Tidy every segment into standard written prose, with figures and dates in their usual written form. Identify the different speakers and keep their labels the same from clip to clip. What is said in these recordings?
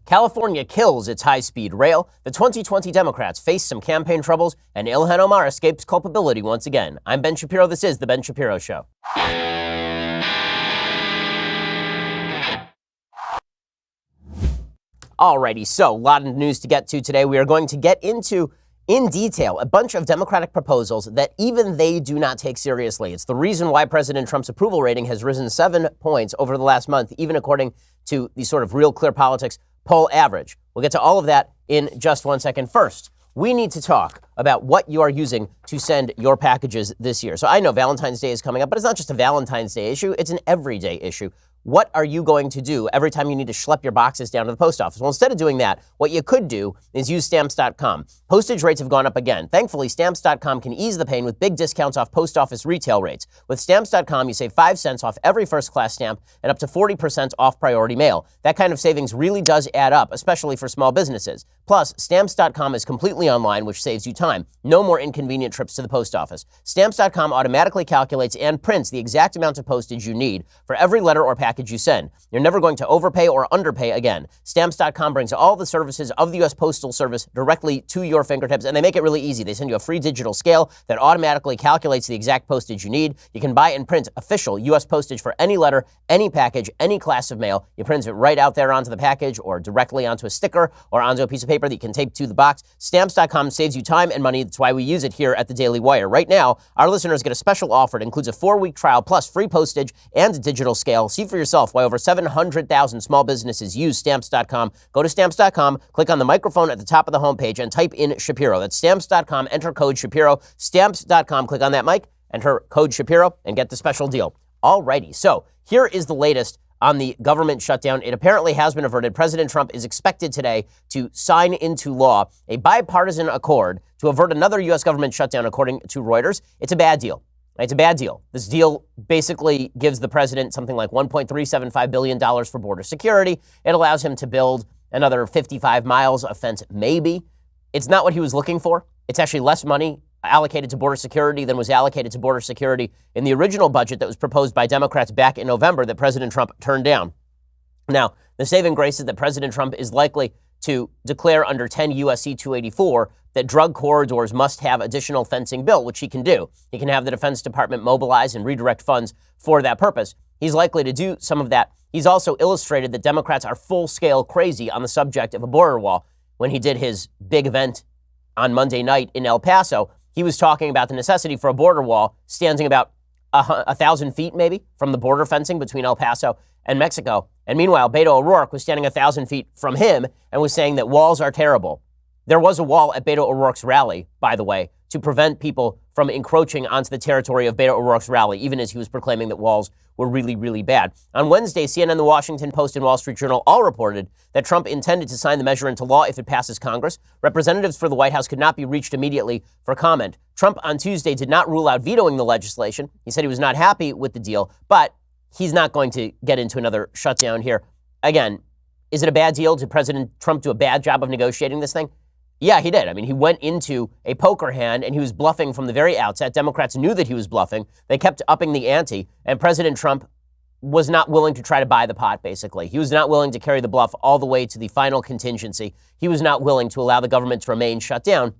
Speaker 1: California kills its high-speed rail. The 2020 Democrats face some campaign troubles, and Ilhan Omar escapes culpability once again. I'm Ben Shapiro. This is The Ben Shapiro Show. Alrighty, so a lot of news to get to today. We are going to get into, in detail, a bunch of Democratic proposals that even they do not take seriously. It's the reason why President Trump's approval rating has risen 7 points over the last month, even according to the sort of Real Clear Politics poll average. We'll get to all of that in just 1 second. First, we need to talk about what you are using to send your packages this year. So I know Valentine's Day is coming up, but it's not just a Valentine's Day issue. It's an everyday issue. What are you going to do every time you need to schlep your boxes down to the post office? Well, instead of doing that, what you could do is use Stamps.com. Postage rates have gone up again. Thankfully, Stamps.com can ease the pain with big discounts off post office retail rates. With Stamps.com, you save 5 cents off every first-class stamp and up to 40% off priority mail. That kind of savings really does add up, especially for small businesses. Plus, Stamps.com is completely online, which saves you time. No more inconvenient trips to the post office. Stamps.com automatically calculates and prints the exact amount of postage you need for every letter or package you send. You're never going to overpay or underpay again. Stamps.com brings all the services of the U.S. Postal Service directly to your fingertips, and they make it really easy. They send you a free digital scale that automatically calculates the exact postage you need. You can buy and print official U.S. postage for any letter, any package, any class of mail. You print it right out there onto the package or directly onto a sticker or onto a piece of paper that you can tape to the box. Stamps.com saves you time and money. That's why we use it here at the Daily Wire. Right now, our listeners get a special offer. It includes a 4-week trial plus free postage and a digital scale. See for yourself why over 700,000 small businesses use Stamps.com. Go to Stamps.com, click on the microphone at the top of the homepage, and type in Shapiro. That's Stamps.com, enter code Shapiro. Stamps.com, click on that mic, enter code Shapiro, and get the special deal. Alrighty, so here is the latest on the government shutdown. It apparently has been averted. President Trump is expected today to sign into law a bipartisan accord to avert another U.S. government shutdown, according to Reuters. It's a bad deal. It's a bad deal. This deal basically gives the president something like $1.375 billion for border security. It allows him to build another 55 miles of fence, maybe. It's not what he was looking for. It's actually less money allocated to border security than was allocated to border security in the original budget that was proposed by Democrats back in November that President Trump turned down. Now, the saving grace is that President Trump is likely to declare under 10 U.S.C. 284 that drug corridors must have additional fencing built, which he can do. He can have the Defense Department mobilize and redirect funds for that purpose. He's likely to do some of that. He's also illustrated that Democrats are full-scale crazy on the subject of a border wall. When he did his big event on Monday night in El Paso, he was talking about the necessity for a border wall standing about 1,000 feet maybe from the border fencing between El Paso and Mexico. And meanwhile, Beto O'Rourke was standing 1,000 feet from him and was saying that walls are terrible. There was a wall at Beto O'Rourke's rally, by the way, to prevent people from encroaching onto the territory of Beto O'Rourke's rally, even as he was proclaiming that walls were really, really bad. On Wednesday, CNN, The Washington Post, and Wall Street Journal all reported that Trump intended to sign the measure into law if it passes Congress. Representatives for the White House could not be reached immediately for comment. Trump on Tuesday did not rule out vetoing the legislation. He said he was not happy with the deal, but he's not going to get into another shutdown here. Again, is it a bad deal? Did President Trump do a bad job of negotiating this thing? Yeah, he did. I mean, he went into a poker hand and he was bluffing from the very outset. Democrats knew that he was bluffing. They kept upping the ante, and President Trump was not willing to try to buy the pot, basically. He was not willing to carry the bluff all the way to the final contingency. He was not willing to allow the government to remain shut down.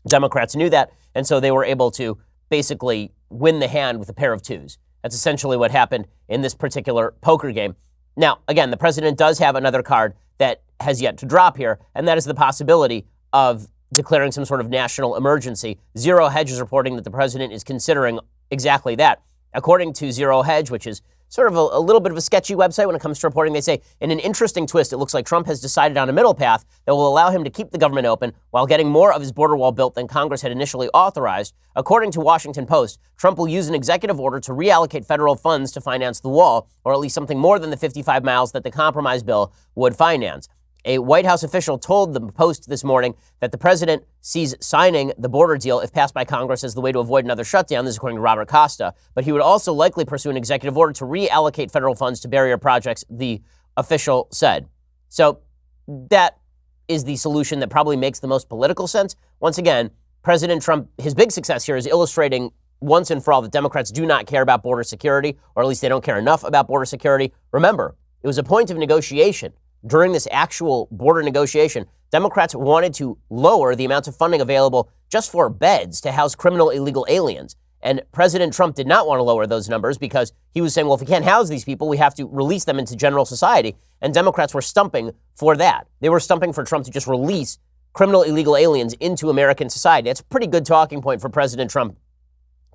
Speaker 1: Democrats knew that, and so they were able to basically win the hand with a pair of twos. That's essentially what happened in this particular poker game. Now, again, the president does have another card that has yet to drop here, and that is the possibility of declaring some sort of national emergency. Zero Hedge is reporting that the president is considering exactly that. According to Zero Hedge, which is sort of a little bit of a sketchy website when it comes to reporting, they say, in an interesting twist, it looks like Trump has decided on a middle path that will allow him to keep the government open while getting more of his border wall built than Congress had initially authorized. According to Washington Post, Trump will use an executive order to reallocate federal funds to finance the wall, or at least something more than the 55 miles that the compromise bill would finance. A White House official told the Post this morning that the president sees signing the border deal, if passed by Congress, as the way to avoid another shutdown. This is according to Robert Costa. But he would also likely pursue an executive order to reallocate federal funds to barrier projects, the official said. So that is the solution that probably makes the most political sense. Once again, President Trump, his big success here is illustrating once and for all that Democrats do not care about border security, or at least they don't care enough about border security. Remember, It was a point of negotiation. During this actual border negotiation, Democrats wanted to lower the amount of funding available just for beds to house criminal illegal aliens. And President Trump did not want to lower those numbers because he was saying, well, if we can't house these people, we have to release them into general society. And Democrats were stumping for that. They were stumping for Trump to just release criminal illegal aliens into American society. That's a pretty good talking point for President Trump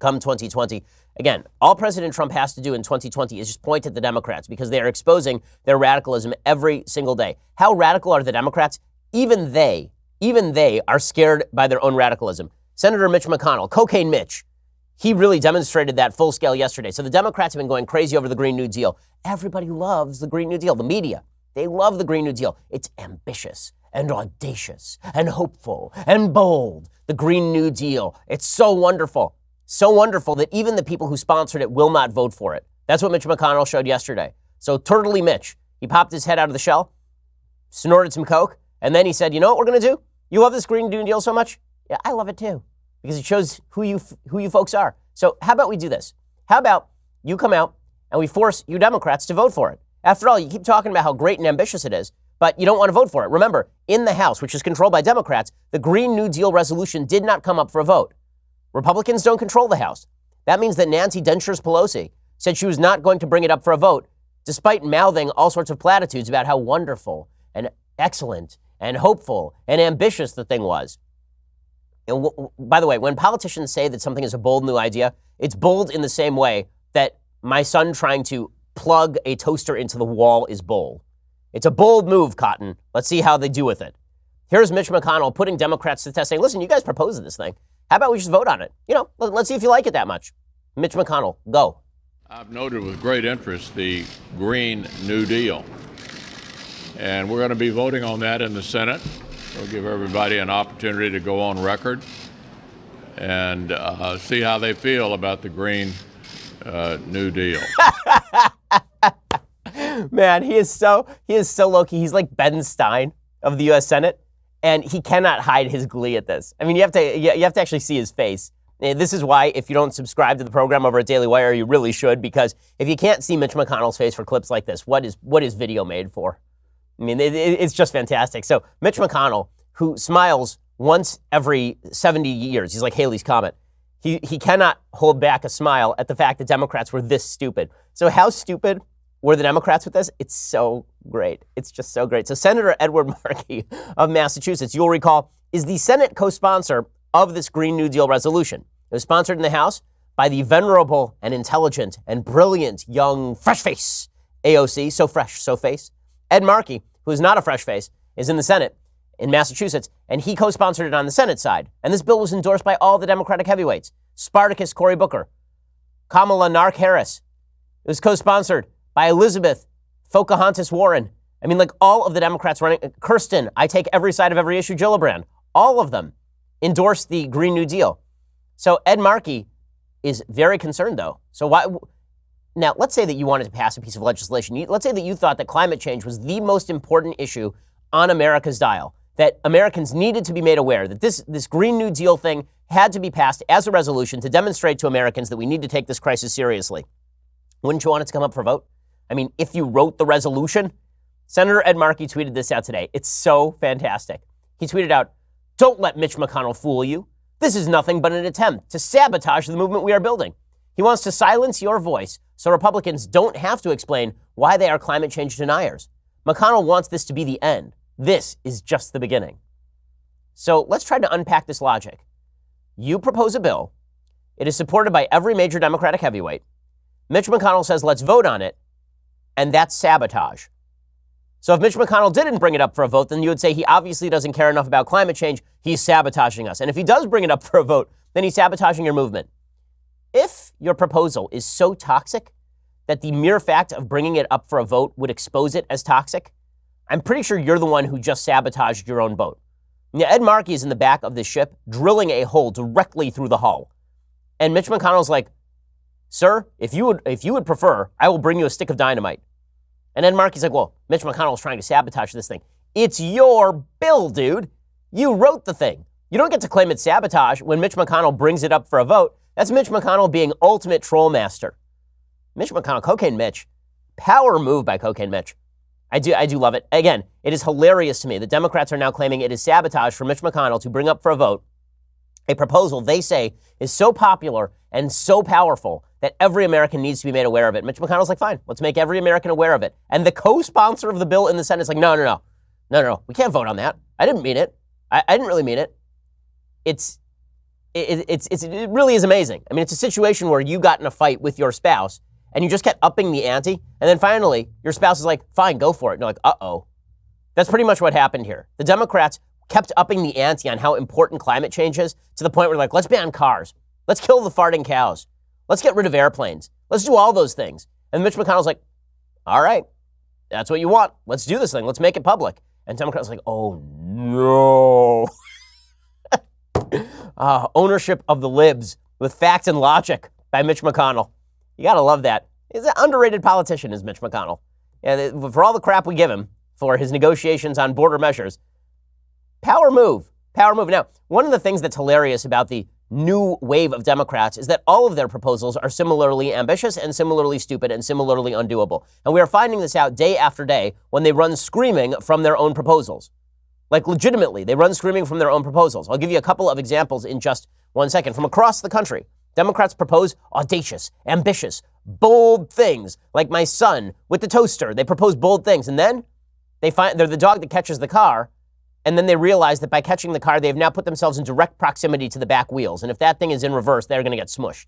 Speaker 1: come 2020. Again, all President Trump has to do in 2020 is just point at the Democrats because they are exposing their radicalism every single day. How radical are the Democrats? Even they are scared by their own radicalism. Senator Mitch McConnell, Cocaine Mitch, he really demonstrated that full scale yesterday. So the Democrats have been going crazy over the Green New Deal. Everybody loves the Green New Deal. The media, they love the Green New Deal. It's ambitious and audacious and hopeful and bold. The Green New Deal. It's so wonderful. So wonderful that even the people who sponsored it will not vote for it. That's what Mitch McConnell showed yesterday. So Turtley Mitch, he popped his head out of the shell, snorted some coke, and then he said, you know what we're going to do? You love this Green New Deal so much? Yeah, I love it too. Because it shows who you folks are. So how about we do this? How about you come out and we force you Democrats to vote for it? After all, you keep talking about how great and ambitious it is, but you don't want to vote for it. Remember, in the House, which is controlled by Democrats, the Green New Deal resolution did not come up for a vote. Republicans don't control the House. That means that Nancy Dentures Pelosi said she was not going to bring it up for a vote, despite mouthing all sorts of platitudes about how wonderful and excellent and hopeful and ambitious the thing was. And by the way, when politicians say that something is a bold new idea, it's bold in the same way that my son trying to plug a toaster into the wall is bold. It's a bold move, Cotton. Let's see how they do with it. Here's Mitch McConnell putting Democrats to the test, saying, listen, you guys proposed this thing. How about we just vote on it? You know, let's see if you like it that much. Mitch McConnell, go.
Speaker 2: I've noted with great interest the Green New Deal. And we're going to be voting on that in the Senate. We'll give everybody an opportunity to go on record and see how they feel about the Green New Deal.
Speaker 1: Man, he is so low-key. He's like Ben Stein of the U.S. Senate, and he cannot hide his glee at this. I mean, you have to actually see his face. And this is why, if you don't subscribe to the program over at Daily Wire, you really should, because if you can't see Mitch McConnell's face for clips like this, what is video made for? I mean, it's just fantastic. So Mitch McConnell, who smiles once every 70 years, he's like Halley's Comet. He cannot hold back a smile at the fact that Democrats were this stupid. So how stupid were the Democrats with this? It's so great. It's just so great. So Senator Edward Markey of Massachusetts, you'll recall, is the Senate co-sponsor of this Green New Deal resolution. It was sponsored in the House by the venerable and intelligent and brilliant young fresh face AOC, so fresh, so face. Ed Markey, who is not a fresh face, is in the Senate in Massachusetts, and he co-sponsored it on the Senate side. And this bill was endorsed by all the Democratic heavyweights. Spartacus Cory Booker, Kamala Narc Harris. It was co-sponsored by Elizabeth Pocahontas Warren. I mean, like all of the Democrats running, Kirsten, I take every side of every issue, Gillibrand, all of them endorsed the Green New Deal. So Ed Markey is very concerned, though. So why? Now, let's say that you wanted to pass a piece of legislation. Let's say that you thought that climate change was the most important issue on America's dial, that Americans needed to be made aware that this Green New Deal thing had to be passed as a resolution to demonstrate to Americans that we need to take this crisis seriously. Wouldn't you want it to come up for vote? I mean, if you wrote the resolution, Senator Ed Markey tweeted this out today. It's so fantastic. He tweeted out, "Don't let Mitch McConnell fool you. This is nothing but an attempt to sabotage the movement we are building. He wants to silence your voice so Republicans don't have to explain why they are climate change deniers. McConnell wants this to be the end. This is just the beginning." So let's try to unpack this logic. You propose a bill. It is supported by every major Democratic heavyweight. Mitch McConnell says, let's vote on it. And that's sabotage. So if Mitch McConnell didn't bring it up for a vote, then you would say he obviously doesn't care enough about climate change. He's sabotaging us. And if he does bring it up for a vote, then he's sabotaging your movement. If your proposal is so toxic that the mere fact of bringing it up for a vote would expose it as toxic, I'm pretty sure you're the one who just sabotaged your own boat. Now, Ed Markey is in the back of this ship, drilling a hole directly through the hull. And Mitch McConnell's like, "Sir, if you would prefer, I will bring you a stick of dynamite." And Ed Markey's like, "Well, Mitch McConnell's trying to sabotage this thing." It's your bill, dude. You wrote the thing. You don't get to claim it's sabotage when Mitch McConnell brings it up for a vote. That's Mitch McConnell being ultimate troll master. Mitch McConnell, Cocaine Mitch, Power move by Cocaine Mitch. I do love it. Again, it is hilarious to me that Democrats are now claiming it is sabotage for Mitch McConnell to bring up for a vote a proposal they say is so popular and so powerful that every American needs to be made aware of it. Mitch McConnell's like, fine, let's make every American aware of it. And the co-sponsor of the bill in the Senate is like, no, we can't vote on that. I didn't mean it. I didn't really mean it. It really is amazing. I mean, it's a situation where you got in a fight with your spouse and you just kept upping the ante. And then finally, your spouse is like, fine, go for it. And you're like, uh-oh. That's pretty much what happened here. The Democrats kept upping the ante on how important climate change is to the point where like, let's ban cars. Let's kill the farting cows. Let's get rid of airplanes. Let's do all those things. And Mitch McConnell's like, all right, that's what you want. Let's do this thing. Let's make it public. And Democrats are like, oh no. Ownership of the libs with facts and logic by Mitch McConnell. You got to love that. He's an underrated politician, is Mitch McConnell. And for all the crap we give him for his negotiations on border measures, power move. Now, one of the things that's hilarious about the new wave of Democrats is that all of their proposals are similarly ambitious and similarly stupid and similarly undoable. And we are finding this out day after day when they run screaming from their own proposals. Like legitimately, they run screaming from their own proposals. I'll give you a couple of examples in just 1 second. From across the country, Democrats propose audacious, ambitious, bold things. Like my son with the toaster, they propose bold things. And then they find they're the dog that catches the car. And then they realize that by catching the car, they've now put themselves in direct proximity to the back wheels. And if that thing is in reverse, they're going to get smushed.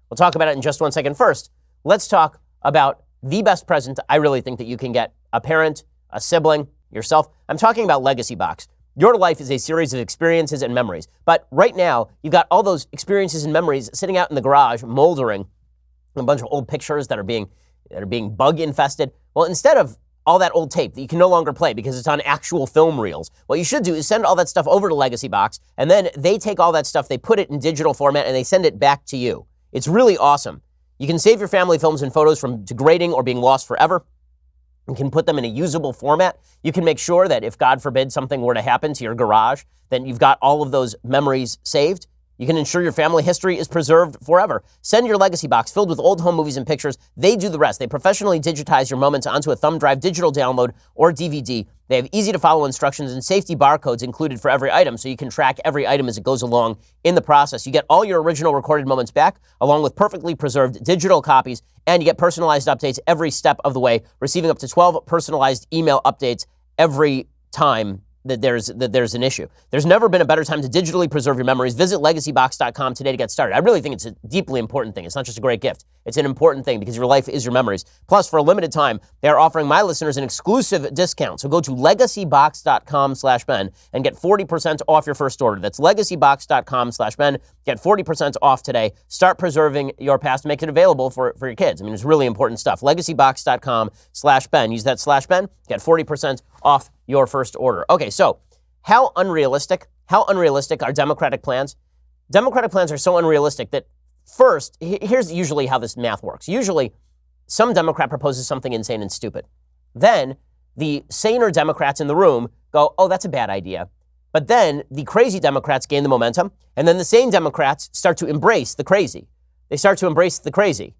Speaker 1: We'll talk about it in just 1 second. First, let's talk about the best present I really think that you can get a parent, a sibling, yourself. I'm talking about Legacy Box. Your life is a series of experiences and memories. But right now, you've got all those experiences and memories sitting out in the garage, moldering, a bunch of old pictures that are being bug infested. Well, instead of all that old tape that you can no longer play because it's on actual film reels, what you should do is send all that stuff over to Legacy Box, and then they take all that stuff, they put it in digital format, and they send it back to you. It's really awesome. You can save your family films and photos from degrading or being lost forever. You can put them in a usable format. You can make sure that if, God forbid, something were to happen to your garage, then you've got all of those memories saved. You can ensure your family history is preserved forever. Send your Legacy Box filled with old home movies and pictures. They do the rest. They professionally digitize your moments onto a thumb drive, digital download, or DVD. They have easy-to-follow instructions and safety barcodes included for every item, so you can track every item as it goes along in the process. You get all your original recorded moments back, along with perfectly preserved digital copies, and you get personalized updates every step of the way, receiving up to 12 personalized email updates every time that there's an issue. There's never been a better time to digitally preserve your memories. Visit legacybox.com today to get started. I really think it's a deeply important thing. It's not just a great gift. It's an important thing because your life is your memories. Plus, for a limited time, they are offering my listeners an exclusive discount. So go to legacybox.com/Ben and get 40% off your first order. That's legacybox.com/Ben. Get 40% off today. Start preserving your past. Make it available for your kids. I mean, it's really important stuff. Legacybox.com/Ben. Use that /Ben. Get 40% off your first order. Okay, so how unrealistic are Democratic plans? Democratic plans are so unrealistic that first, here's usually how this math works. Usually, some Democrat proposes something insane and stupid. Then the saner Democrats in the room go, oh, that's a bad idea. But then the crazy Democrats gain the momentum, and then the sane Democrats start to embrace the crazy. They start to embrace the crazy.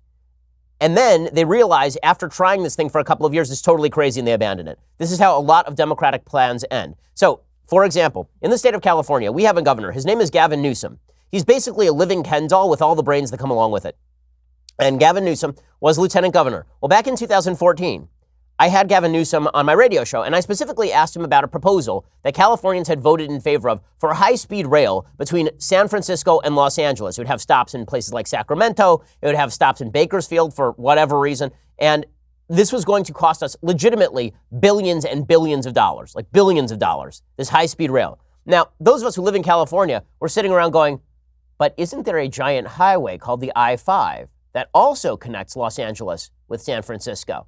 Speaker 1: And then they realize after trying this thing for a couple of years, it's totally crazy and they abandon it. This is how a lot of Democratic plans end. So, for example, in the state of California, we have a governor. His name is Gavin Newsom. He's basically a living Ken doll with all the brains that come along with it. And Gavin Newsom was lieutenant governor. Well, back in 2014, I had Gavin Newsom on my radio show, and I specifically asked him about a proposal that Californians had voted in favor of for a high-speed rail between San Francisco and Los Angeles. It would have stops in places like Sacramento. It would have stops in Bakersfield for whatever reason. And this was going to cost us legitimately billions and billions of dollars, like billions of dollars, this high-speed rail. Now, those of us who live in California were sitting around going, but isn't there a giant highway called the I-5 that also connects Los Angeles with San Francisco?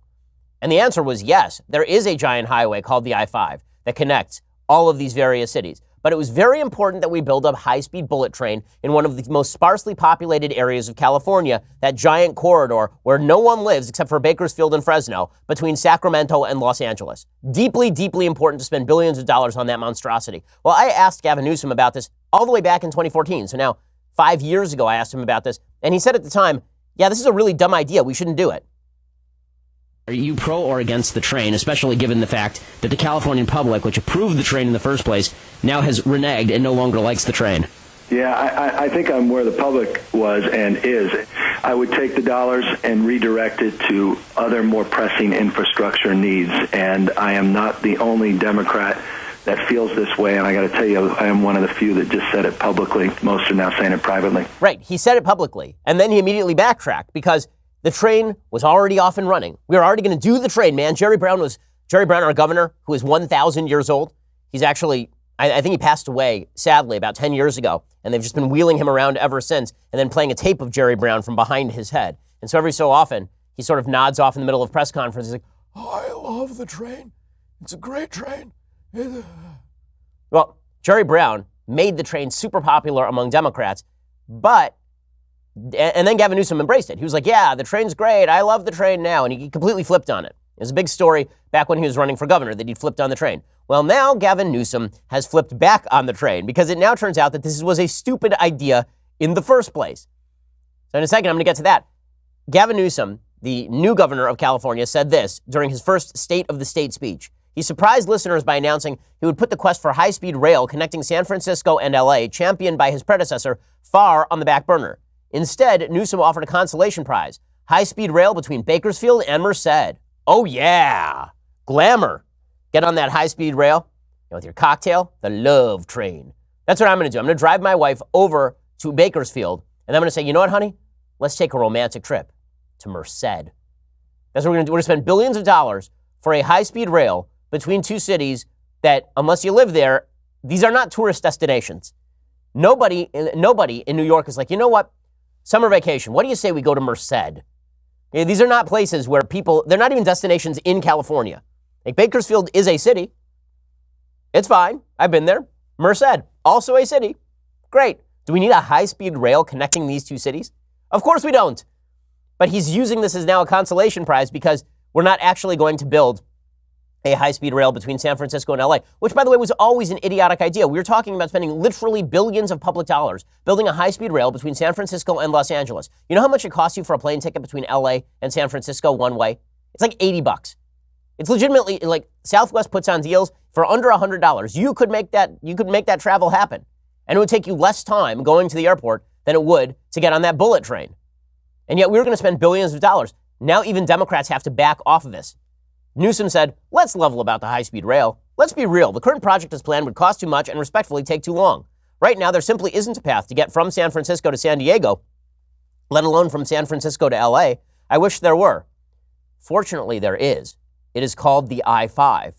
Speaker 1: And the answer was yes, there is a giant highway called the I-5 that connects all of these various cities. But it was very important that we build a high-speed bullet train in one of the most sparsely populated areas of California, that giant corridor where no one lives except for Bakersfield and Fresno, between Sacramento and Los Angeles. Deeply, deeply important to spend billions of dollars on that monstrosity. Well, I asked Gavin Newsom about this all the way back in 2014. So now, 5 years ago, I asked him about this. And he said at the time, yeah, this is a really dumb idea. We shouldn't do it. Are you pro or against the train, especially given the fact that the Californian public, which approved the train in the first place, now has reneged and no longer likes the train?
Speaker 3: Yeah, I think I'm where the public was and is. I would take the dollars and redirect it to other more pressing infrastructure needs. And I am not the only Democrat that feels this way. And I got to tell you, I am one of the few that just said it publicly. Most are now saying it privately.
Speaker 1: Right. He said it publicly. And then he immediately backtracked because the train was already off and running. We were already going to do the train, man. Jerry Brown, our governor, who is 1,000 years old. He's actually, I think he passed away, sadly, about 10 years ago. And they've just been wheeling him around ever since and then playing a tape of Jerry Brown from behind his head. And so every so often, he sort of nods off in the middle of press conferences like, oh, I love the train. It's a great train. Well, Jerry Brown made the train super popular among Democrats, and then Gavin Newsom embraced it. He was like, yeah, the train's great. I love the train now. And he completely flipped on it. It was a big story back when he was running for governor that he'd flipped on the train. Well, now Gavin Newsom has flipped back on the train because it now turns out that this was a stupid idea in the first place. So in a second, I'm going to get to that. Gavin Newsom, the new governor of California, said this during his first State of the State speech. He surprised listeners by announcing he would put the quest for high-speed rail connecting San Francisco and LA, championed by his predecessor, far on the back burner. Instead, Newsom offered a consolation prize, high-speed rail between Bakersfield and Merced. Oh, yeah. Glamour. Get on that high-speed rail with your cocktail, the love train. That's what I'm going to do. I'm going to drive my wife over to Bakersfield, and I'm going to say, you know what, honey? Let's take a romantic trip to Merced. That's what we're going to do. We're going to spend billions of dollars for a high-speed rail between two cities that, unless you live there, these are not tourist destinations. Nobody in New York is like, you know what? Summer vacation. What do you say we go to Merced? Okay, these are not places where they're not even destinations in California. Like Bakersfield is a city. It's fine. I've been there. Merced, also a city. Great. Do we need a high-speed rail connecting these two cities? Of course we don't. But he's using this as now a consolation prize because we're not actually going to build a high-speed rail between San Francisco and LA, which, by the way, was always an idiotic idea. We were talking about spending literally billions of public dollars building a high-speed rail between San Francisco and Los Angeles. You know how much it costs you for a plane ticket between LA and San Francisco one way? It's like $80. It's legitimately like Southwest puts on deals for under $100. You could make that travel happen. And it would take you less time going to the airport than it would to get on that bullet train. And yet we were going to spend billions of dollars. Now even Democrats have to back off of this. Newsom said, let's level about the high-speed rail. Let's be real. The current project as planned would cost too much and respectfully take too long. Right now, there simply isn't a path to get from San Francisco to San Diego, let alone from San Francisco to LA. I wish there were. Fortunately, there is. It is called the I-5.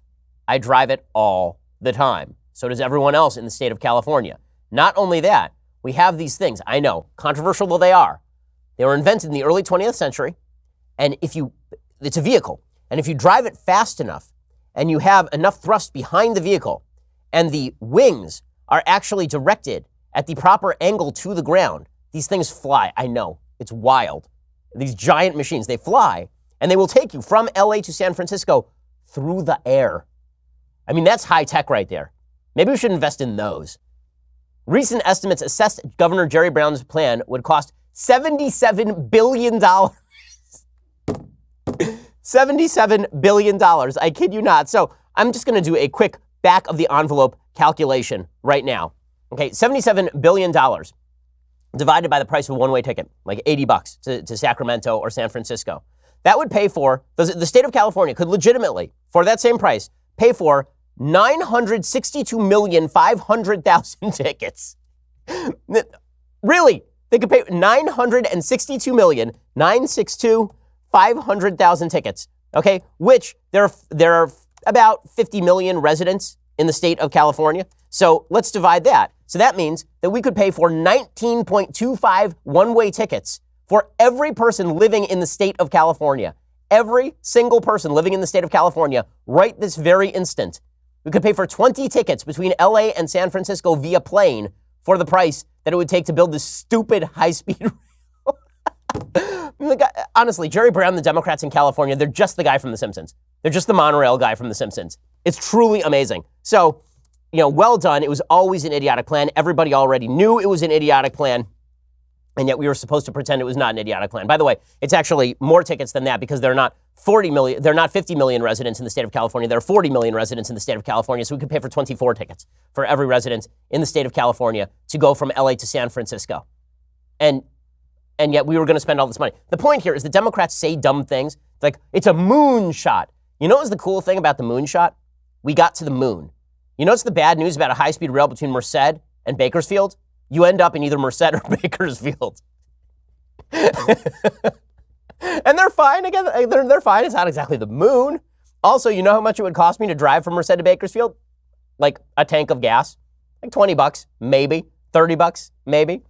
Speaker 1: I drive it all the time. So does everyone else in the state of California. Not only that, we have these things. I know, controversial though they are. They were invented in the early 20th century. And it's a vehicle. And if you drive it fast enough and you have enough thrust behind the vehicle and the wings are actually directed at the proper angle to the ground, these things fly. I know. It's wild. These giant machines, they fly and they will take you from LA to San Francisco through the air. I mean, that's high tech right there. Maybe we should invest in those. Recent estimates assessed Governor Jerry Brown's plan would cost $77 billion. $77 billion. I kid you not. So I'm just going to do a quick back of the envelope calculation right now. Okay, $77 billion divided by the price of a one-way ticket, like $80 to Sacramento or San Francisco. That would pay for, the state of California could legitimately, for that same price, pay for 962,500,000 tickets. Really? They could pay 962,500,000 tickets, okay? Which there are about 50 million residents in the state of California. So let's divide that. So that means that we could pay for 19.25 one-way tickets for every person living in the state of California. Every single person living in the state of California right this very instant. We could pay for 20 tickets between LA and San Francisco via plane for the price that it would take to build this stupid high-speed rail. Honestly, Jerry Brown, the Democrats in California, they're just the guy from The Simpsons. They're just the monorail guy from The Simpsons. It's truly amazing. So, well done. It was always an idiotic plan. Everybody already knew it was an idiotic plan. And yet we were supposed to pretend it was not an idiotic plan. By the way, it's actually more tickets than that because there are not 50 million residents in the state of California. There are 40 million residents in the state of California. So we could pay for 24 tickets for every resident in the state of California to go from LA to San Francisco. And yet we were going to spend all this money. The point here is the Democrats say dumb things. Like, it's a moon shot. You know what was the cool thing about the moon shot? We got to the moon. You know what's the bad news about a high-speed rail between Merced and Bakersfield? You end up in either Merced or Bakersfield. And they're fine again. They're fine. It's not exactly the moon. Also, you know how much it would cost me to drive from Merced to Bakersfield? Like a tank of gas. Like $20, maybe. $30, maybe.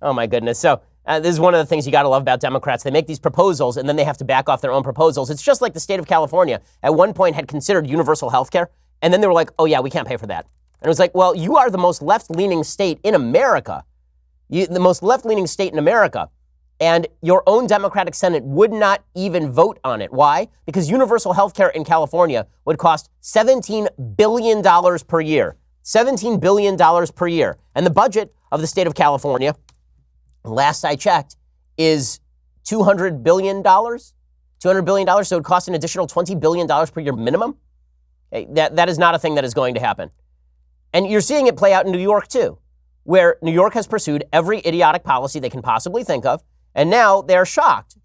Speaker 1: Oh my goodness. So this is one of the things you got to love about Democrats. They make these proposals and then they have to back off their own proposals. It's just like the state of California at one point had considered universal health care. And then they were like, oh yeah, we can't pay for that. And it was like, well, you are the most left-leaning state in America. The most left-leaning state in America. And your own Democratic Senate would not even vote on it. Why? Because universal health care in California would cost $17 billion per year. $17 billion per year. And the budget of the state of California, last I checked, is $200 billion. $200 billion, so it would cost an additional $20 billion per year minimum. That is not a thing that is going to happen. And you're seeing it play out in New York, too, where New York has pursued every idiotic policy they can possibly think of, and now they're shocked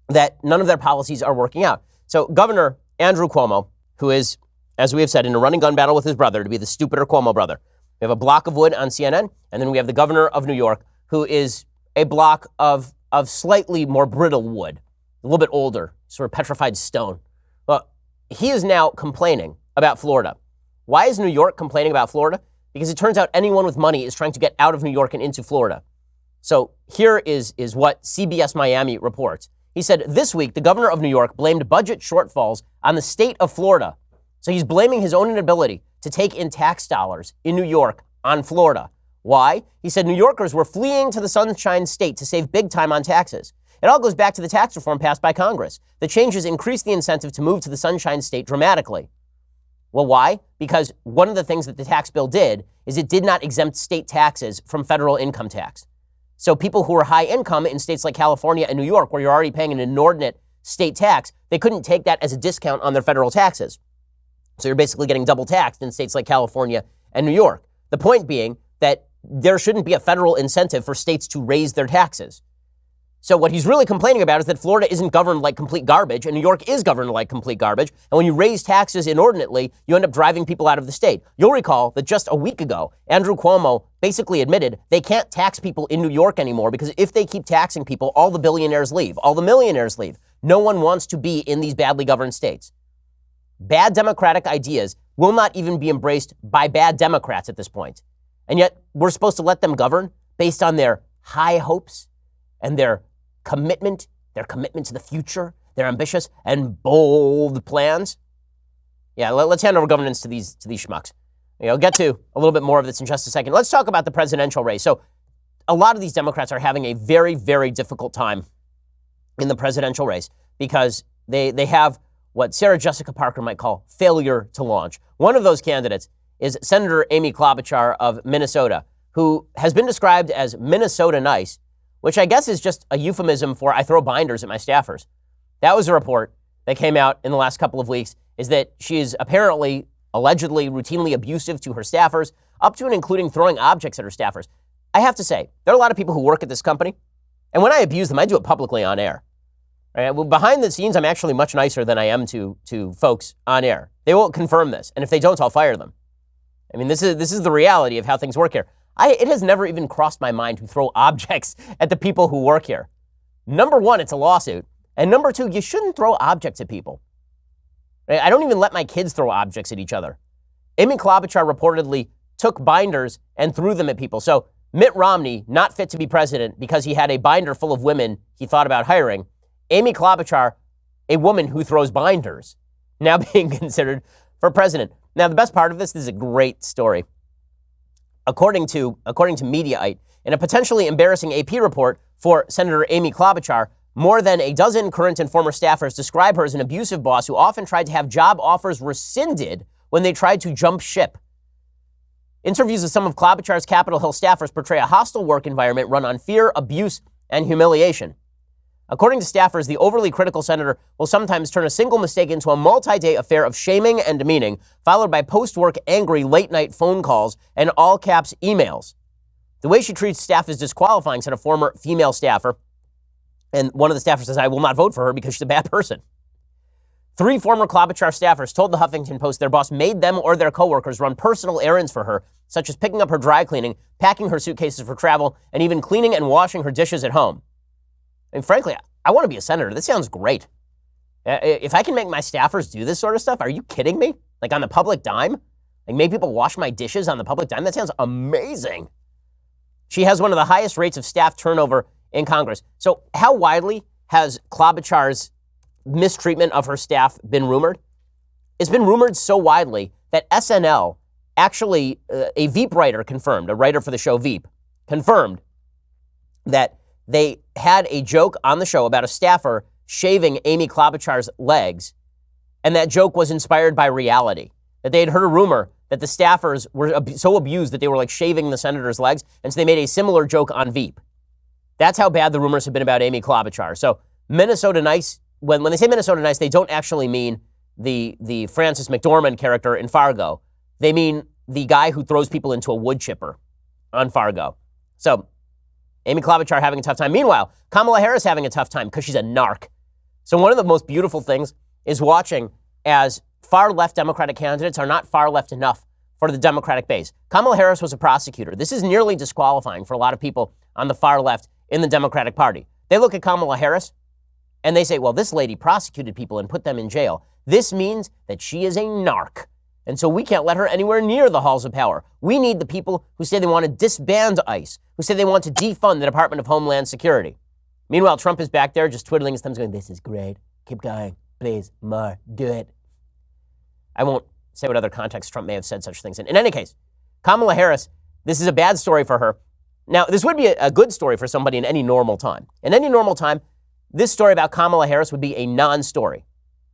Speaker 1: that none of their policies are working out. So Governor Andrew Cuomo, who is, as we have said, in a running gun battle with his brother to be the stupider Cuomo brother. We have a block of wood on CNN, and then we have the governor of New York, who is a block of slightly more brittle wood, a little bit older, sort of petrified stone. Well, he is now complaining about Florida. Why is New York complaining about Florida? Because it turns out anyone with money is trying to get out of New York and into Florida. So here is what CBS Miami reports. He said, this week, the governor of New York blamed budget shortfalls on the state of Florida. So he's blaming his own inability to take in tax dollars in New York on Florida. Why? He said New Yorkers were fleeing to the Sunshine State to save big time on taxes. It all goes back to the tax reform passed by Congress. The changes increased the incentive to move to the Sunshine State dramatically. Well, why? Because one of the things that the tax bill did is it did not exempt state taxes from federal income tax. So people who were high income in states like California and New York, where you're already paying an inordinate state tax, they couldn't take that as a discount on their federal taxes. So you're basically getting double taxed in states like California and New York. The point being that there shouldn't be a federal incentive for states to raise their taxes. So what he's really complaining about is that Florida isn't governed like complete garbage, and New York is governed like complete garbage. And when you raise taxes inordinately, you end up driving people out of the state. You'll recall that just a week ago, Andrew Cuomo basically admitted they can't tax people in New York anymore because if they keep taxing people, all the billionaires leave, all the millionaires leave. No one wants to be in these badly governed states. Bad Democratic ideas will not even be embraced by bad Democrats at this point. And yet we're supposed to let them govern based on their high hopes and their commitment to the future, their ambitious and bold plans. Yeah, let's hand over governance to these schmucks. I'll get to a little bit more of this in just a second. Let's talk about the presidential race. So a lot of these Democrats are having a very, very difficult time in the presidential race because they have what Sarah Jessica Parker might call failure to launch. One of those candidates is Senator Amy Klobuchar of Minnesota, who has been described as Minnesota nice, which I guess is just a euphemism for I throw binders at my staffers. That was a report that came out in the last couple of weeks, is that she is apparently, allegedly, routinely abusive to her staffers, up to and including throwing objects at her staffers. I have to say, there are a lot of people who work at this company, and when I abuse them, I do it publicly on air. Right? Well, behind the scenes, I'm actually much nicer than I am to folks on air. They will confirm this, and if they don't, I'll fire them. I mean, this is the reality of how things work here. It has never even crossed my mind to throw objects at the people who work here. Number one, it's a lawsuit. And number two, you shouldn't throw objects at people. Right? I don't even let my kids throw objects at each other. Amy Klobuchar reportedly took binders and threw them at people. So Mitt Romney, not fit to be president because he had a binder full of women he thought about hiring. Amy Klobuchar, a woman who throws binders, now being considered for president. Now, the best part of this is a great story. According to Mediaite, in a potentially embarrassing AP report for Senator Amy Klobuchar, more than a dozen current and former staffers describe her as an abusive boss who often tried to have job offers rescinded when they tried to jump ship. Interviews with some of Klobuchar's Capitol Hill staffers portray a hostile work environment run on fear, abuse, and humiliation. According to staffers, the overly critical senator will sometimes turn a single mistake into a multi-day affair of shaming and demeaning, followed by post-work angry late-night phone calls and all-caps emails. The way she treats staff is disqualifying, said a former female staffer. And one of the staffers says, I will not vote for her because she's a bad person. 3 former Klobuchar staffers told the Huffington Post their boss made them or their coworkers run personal errands for her, such as picking up her dry cleaning, packing her suitcases for travel, and even cleaning and washing her dishes at home. And frankly, I want to be a senator. This sounds great. If I can make my staffers do this sort of stuff, are you kidding me? Like on the public dime? Like make people wash my dishes on the public dime? That sounds amazing. She has one of the highest rates of staff turnover in Congress. So how widely has Klobuchar's mistreatment of her staff been rumored? It's been rumored so widely that SNL, actually a Veep writer confirmed, a writer for the show Veep, confirmed that they had a joke on the show about a staffer shaving Amy Klobuchar's legs, and that joke was inspired by reality. That they had heard a rumor that the staffers were so abused that they were like shaving the senator's legs, and so they made a similar joke on Veep. That's how bad the rumors have been about Amy Klobuchar. So Minnesota Nice, when they say Minnesota Nice, they don't actually mean the Francis McDormand character in Fargo. They mean the guy who throws people into a wood chipper on Fargo. So Amy Klobuchar having a tough time. Meanwhile, Kamala Harris having a tough time because she's a narc. So one of the most beautiful things is watching as far-left Democratic candidates are not far left enough for the Democratic base. Kamala Harris was a prosecutor. This is nearly disqualifying for a lot of people on the far left in the Democratic Party. They look at Kamala Harris and they say, well, this lady prosecuted people and put them in jail. This means that she is a narc. And so we can't let her anywhere near the halls of power. We need the people who say they want to disband ICE, who say they want to defund the Department of Homeland Security. Meanwhile, Trump is back there just twiddling his thumbs going, this is great. Keep going. Please, more. Do it. I won't say what other context Trump may have said such things in. In any case, Kamala Harris, this is a bad story for her. Now, this would be a good story for somebody in any normal time. In any normal time, this story about Kamala Harris would be a non-story.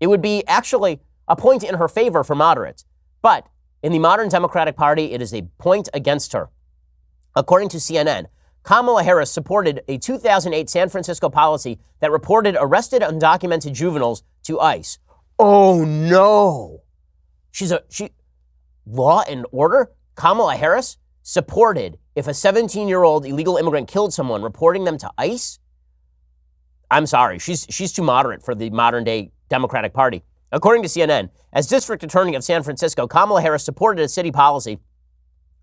Speaker 1: It would be actually a point in her favor for moderates. But in the modern Democratic Party, it is a point against her. According to CNN, Kamala Harris supported a 2008 San Francisco policy that reported arrested undocumented juveniles to ICE. Oh no! Law and order? Kamala Harris supported if a 17-year-old illegal immigrant killed someone, reporting them to ICE? I'm sorry, she's too moderate for the modern day Democratic Party. According to CNN, as District Attorney of San Francisco, Kamala Harris supported a city policy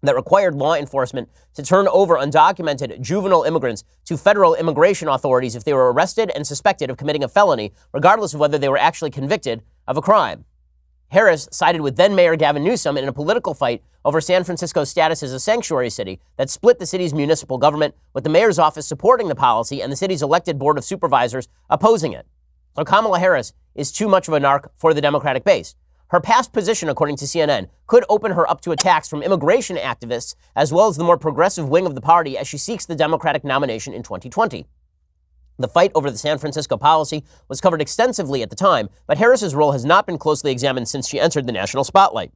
Speaker 1: that required law enforcement to turn over undocumented juvenile immigrants to federal immigration authorities if they were arrested and suspected of committing a felony, regardless of whether they were actually convicted of a crime. Harris sided with then-Mayor Gavin Newsom in a political fight over San Francisco's status as a sanctuary city that split the city's municipal government, with the mayor's office supporting the policy and the city's elected board of supervisors opposing it. So Kamala Harris is too much of a narc for the Democratic base. Her past position, according to CNN, could open her up to attacks from immigration activists as well as the more progressive wing of the party as she seeks the Democratic nomination in 2020. The fight over the San Francisco policy was covered extensively at the time, but Harris's role has not been closely examined since she entered the national spotlight.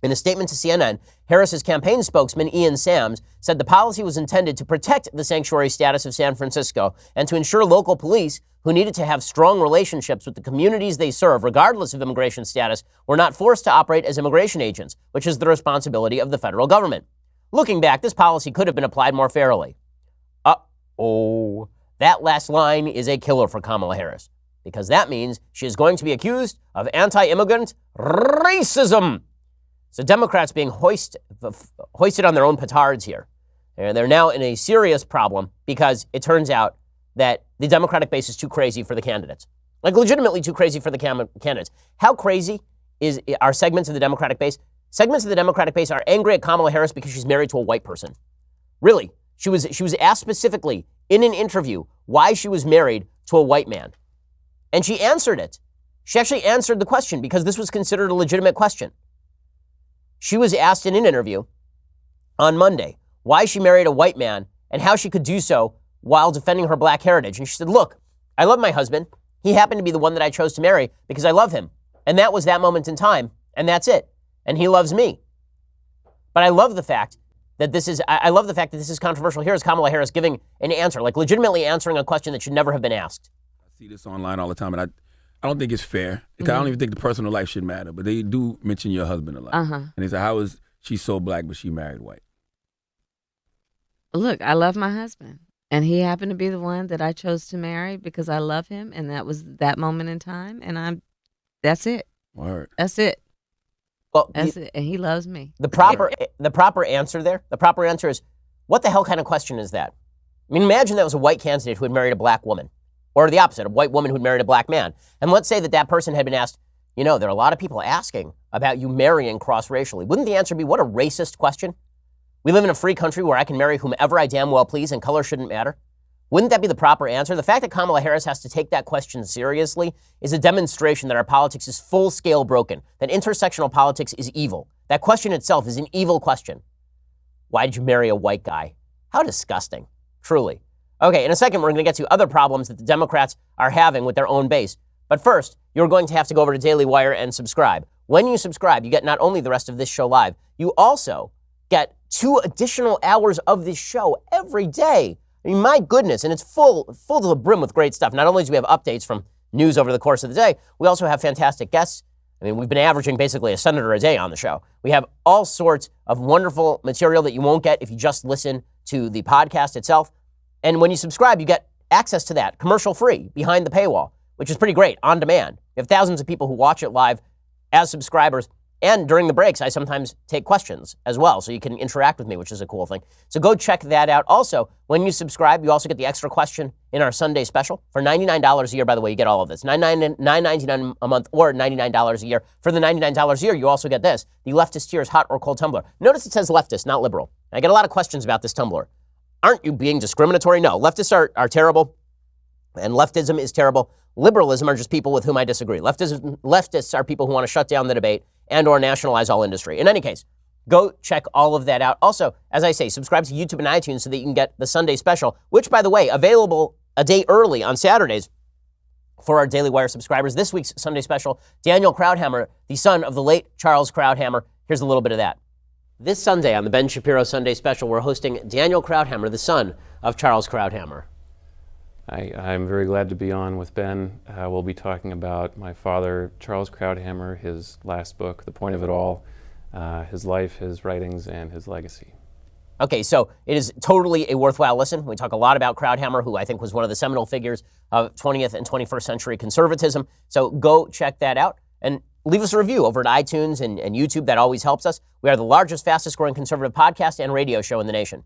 Speaker 1: In a statement to CNN, Harris's campaign spokesman, Ian Sams, said the policy was intended to protect the sanctuary status of San Francisco and to ensure local police, who needed to have strong relationships with the communities they serve, regardless of immigration status, were not forced to operate as immigration agents, which is the responsibility of the federal government. Looking back, this policy could have been applied more fairly. Uh-oh. That last line is a killer for Kamala Harris, because that means she is going to be accused of anti-immigrant racism. So Democrats being hoisted on their own petards here. And they're now in a serious problem because it turns out that the Democratic base is too crazy for the candidates. Like legitimately too crazy for the candidates. How crazy are segments of the Democratic base? Segments of the Democratic base are angry at Kamala Harris because she's married to a white person. Really. She was asked specifically in an interview why she was married to a white man. And she answered it. She actually answered the question because this was considered a legitimate question. She was asked in an interview on Monday why she married a white man and how she could do so while defending her black heritage. And she said, look, I love my husband. He happened to be the one that I chose to marry because I love him. And that was that moment in time. And that's it. And he loves me. But I love the fact that this is, I love the fact that this is controversial. Here is Kamala Harris giving an answer, like legitimately answering a question that should never have been asked.
Speaker 4: I see this online all the time, and I don't think it's fair. I don't even think the personal life should matter, but they do mention your husband a lot. And they say, how is she so black, but she married white?
Speaker 5: Look, I love my husband, and he happened to be the one that I chose to marry because I love him, and that was that moment in time, and that's it.
Speaker 4: Word.
Speaker 5: That's it.
Speaker 1: Well,
Speaker 5: That's it, and he loves me.
Speaker 1: The proper answer there, the proper answer is, what the hell kind of question is that? I mean, imagine that was a white candidate who had married a black woman, or the opposite, a white woman who had married a black man. And let's say that that person had been asked, you know, there are a lot of people asking about you marrying cross-racially. Wouldn't the answer be, what a racist question? We live in a free country where I can marry whomever I damn well please and color shouldn't matter. Wouldn't that be the proper answer? The fact that Kamala Harris has to take that question seriously is a demonstration that our politics is full-scale broken, that intersectional politics is evil. That question itself is an evil question. Why did you marry a white guy? How disgusting, truly. Okay, in a second, we're going to get to other problems that the Democrats are having with their own base. But first, you're going to have to go over to Daily Wire and subscribe. When you subscribe, you get not only the rest of this show live, you also get 2 additional hours of this show every day. I mean, my goodness, and it's full to the brim with great stuff. Not only do we have updates from news over the course of the day, we also have fantastic guests. I mean, we've been averaging basically a senator a day on the show. We have all sorts of wonderful material that you won't get if you just listen to the podcast itself. And when you subscribe, you get access to that commercial-free behind the paywall, which is pretty great, on demand. You have thousands of people who watch it live as subscribers. And during the breaks, I sometimes take questions as well, so you can interact with me, which is a cool thing. So go check that out. Also, when you subscribe, you also get the extra question in our Sunday special. For $99 a year, by the way, you get all of this. $9.99 a month or $99 a year. For the $99 a year, you also get this, the Leftist Tears Hot or Cold Tumbler. Notice it says leftist, not liberal. I get a lot of questions about this tumbler. Aren't you being discriminatory? No, leftists are terrible, and leftism is terrible. Liberalism are just people with whom I disagree. Leftists are people who want to shut down the debate and or nationalize all industry. In any case, go check all of that out. Also, as I say, subscribe to YouTube and iTunes so that you can get the Sunday special, which, by the way, available a day early on Saturdays for our Daily Wire subscribers. This week's Sunday special, Daniel Krauthammer, the son of the late Charles Krauthammer. Here's a little bit of that. This Sunday on the Ben Shapiro Sunday special, we're hosting Daniel Krauthammer, the son of Charles Krauthammer.
Speaker 6: I'm very glad to be on with Ben. We'll be talking about my father, Charles Krauthammer, his last book, The Point of It All, his life, his writings, and his legacy.
Speaker 1: Okay, so it is totally a worthwhile listen. We talk a lot about Krauthammer, who I think was one of the seminal figures of 20th and 21st century conservatism. So go check that out and leave us a review over at iTunes and YouTube. That always helps us. We are the largest, fastest growing conservative podcast and radio show in the nation.